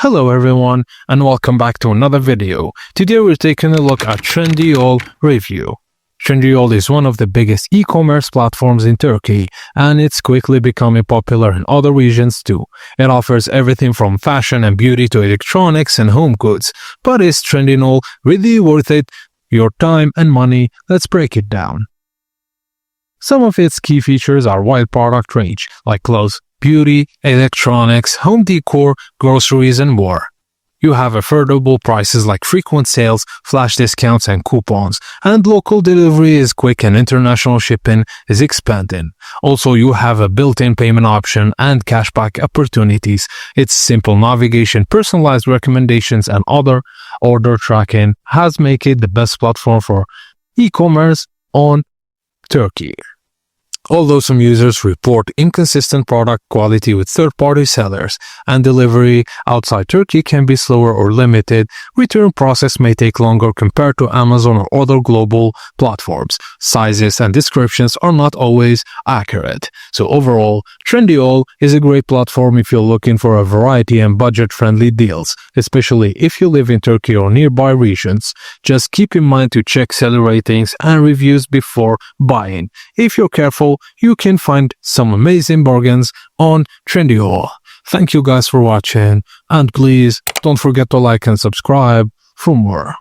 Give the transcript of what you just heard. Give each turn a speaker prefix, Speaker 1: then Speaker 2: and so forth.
Speaker 1: Hello everyone and welcome back to another video. Today we're taking a look at Trendyol review. Trendyol is one of the biggest e-commerce platforms in Turkey and it's quickly becoming popular in other regions too. It offers everything from fashion and beauty to electronics and home goods. But is Trendyol really worth it? Your time and money? Let's break it down. Some of its key features are wide product range like clothes, beauty, electronics, home decor, groceries, and more. You have affordable prices like frequent sales, flash discounts, and coupons, and local delivery is quick and international shipping is expanding. Also, you have a built-in payment option and cashback opportunities. Its simple navigation, personalized recommendations, and other order tracking has made it the best platform for e-commerce on Turkey. Although some users report inconsistent product quality with third-party sellers and delivery outside Turkey can be slower or limited, return process may take longer compared to Amazon or other global platforms. Sizes and descriptions are not always accurate. So overall, Trendyol is a great platform if you're looking for a variety and budget-friendly deals, especially if you live in Turkey or nearby regions. Just keep in mind to check seller ratings and reviews before buying. If you're careful, you can find some amazing bargains on Trendyol. Thank you guys for watching and please don't forget to like and subscribe for more.